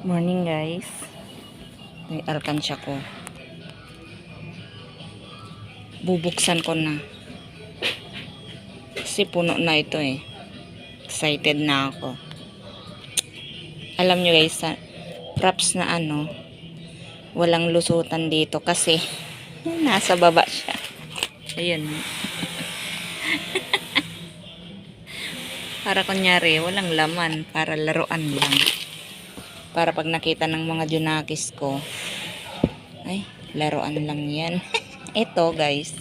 Morning guys. May alkansya ko. Bubuksan ko na. Kasi puno na ito eh. Excited na ako. Alam nyo guys, props na walang lusutan dito kasi nasa baba siya. Ayun. Para kunyari, walang laman. Para laruan lang. Para pag nakita ng mga junakis ko, ay, laruan lang yan. Ito guys,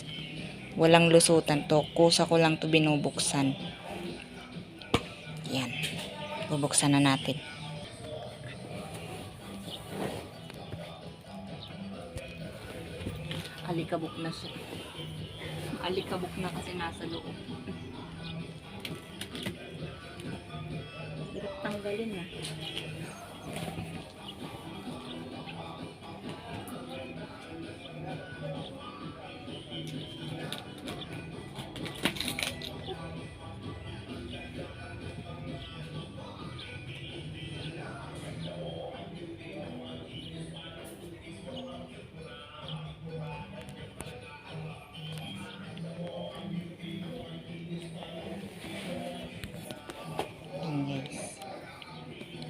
walang lusutan to. Kusa ko lang to binubuksan. Yan. Bubuksan na natin. Alikabok na siya. Alikabok na kasi nasa loob. Hirap tanggalin na.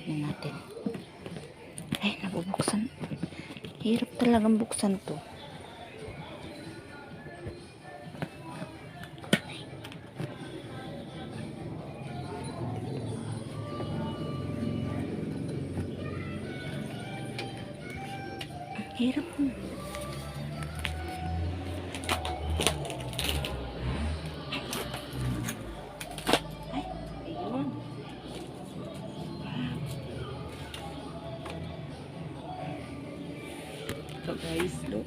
Natin. Ay, nabubuksan. Hirap talagang buksan to. Hirap mo. So guys, look.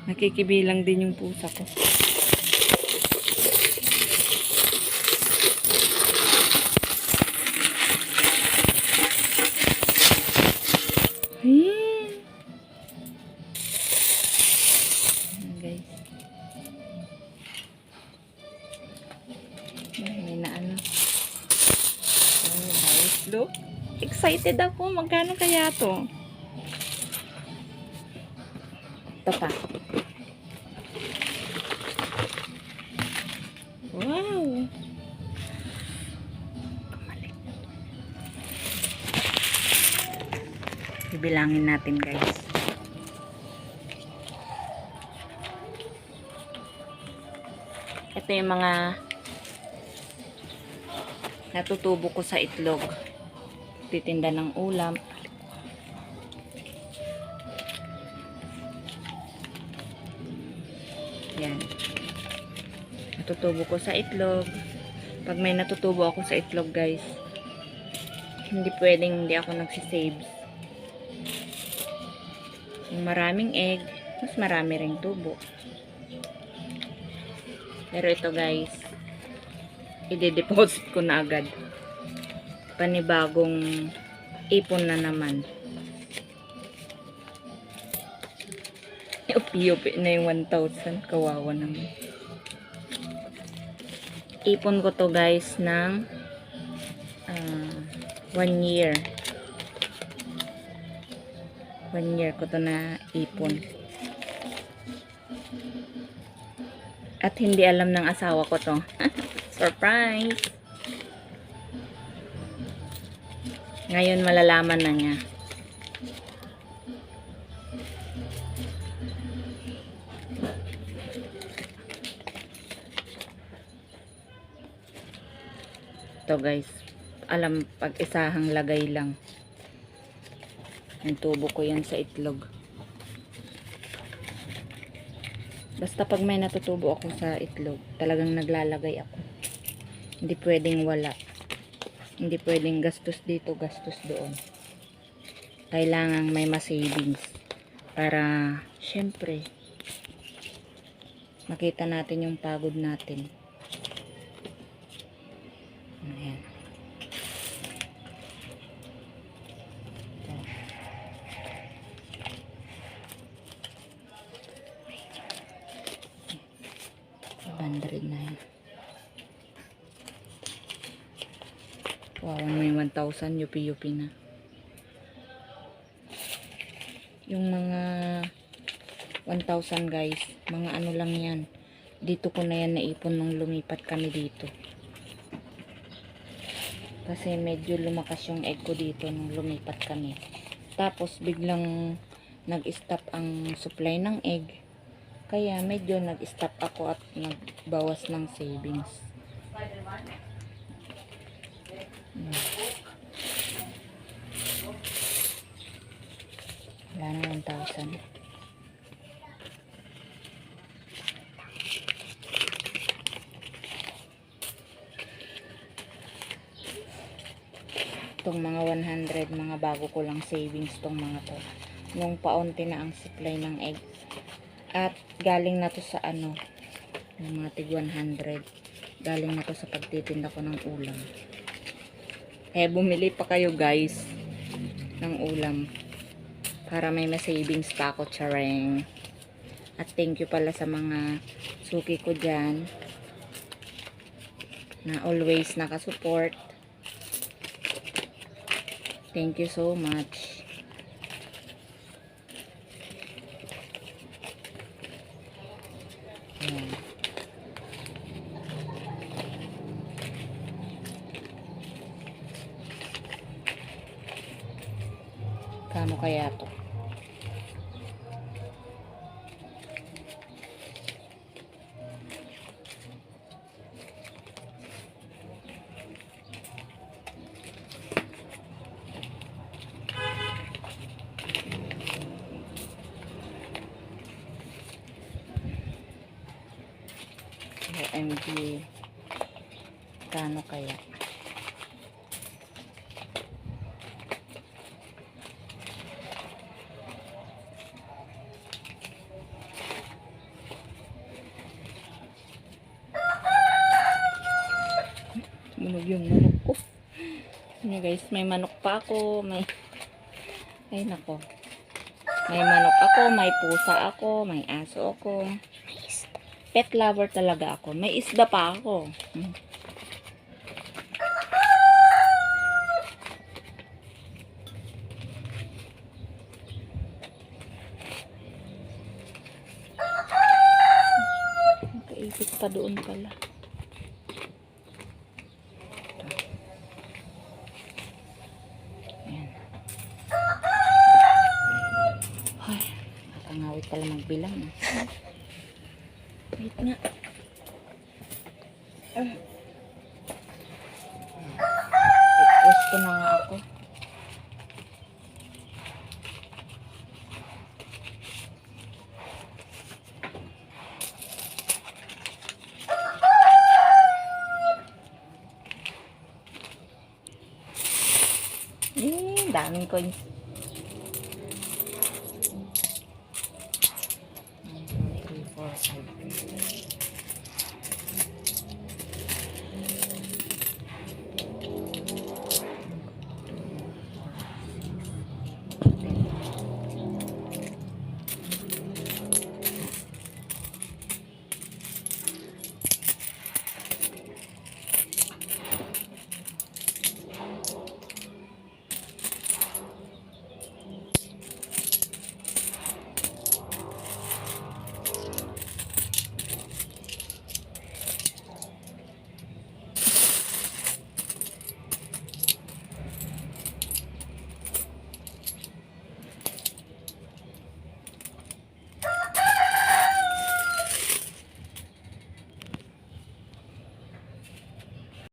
Nakikibilang din yung pusa ko. Guys. May na guys, look. Excited ako. Magkano kaya to? Ito pa. Wow. Kamalik. Bibilangin natin guys. Ito yung mga natutubo ko sa itlog. Titinda ng ulam. Yan. Natutubo ko sa itlog. Pag may natutubo ako sa itlog guys, hindi pwedeng hindi ako nagsisave. Yung maraming egg, mas marami ring tubo. Pero ito guys, i-deposit ko na agad. Panibagong ipon na naman. Upi-upi na yung 1,000. Kawawa naman. Ipon ko to guys ng 1 year. 1 year ko to na ipon. At hindi alam ng asawa ko to. Surprise! Ngayon malalaman na niya. Ito guys, alam pag-isahang lagay lang. Ang tubo ko yan sa itlog. Basta pag may natutubo ako sa itlog, talagang naglalagay ako. Hindi pwedeng wala. Hindi pwedeng gastos dito, gastos doon. Kailangan may ma-savings. Para, syempre, makita natin yung pagod natin. Ayan. 100 na yan. Wow, may 1,000. Yupi-yupi na. Yung mga 1,000 guys, mga ano lang yan. Dito ko na yan naipon nung lumipat kami dito. Kasi medyo lumakas yung egg ko dito nung lumipat kami. Tapos biglang nag-stop ang supply ng egg. Kaya medyo nag-stop ako at nagbawas ng savings. Wala na 1,000. Itong mga 100, mga bago ko lang savings tong mga to. Nung paunti na ang supply ng egg. At galing na to sa ano, yung mga tig 100. Galing na to sa pagtitinda ko ng ulam. Kaya bumili pa kayo guys ng ulam para may ma-savings pa ako, chareng. At thank you pala sa mga suki ko dyan na always nakasupport. Thank you so much. Ayan. Kano kaya to? OMG. Kano kaya? Sunog yung manok ko. Ayan guys, may manok pa ako. Ay nako. May manok ako, may pusa ako, may aso ako. Pet lover talaga ako. May isda pa ako. Nakaipit pa doon pala. Ayan. Ay, nakangawit pala magbilang. Wait nga. Gusto na nga ako. Daming coins.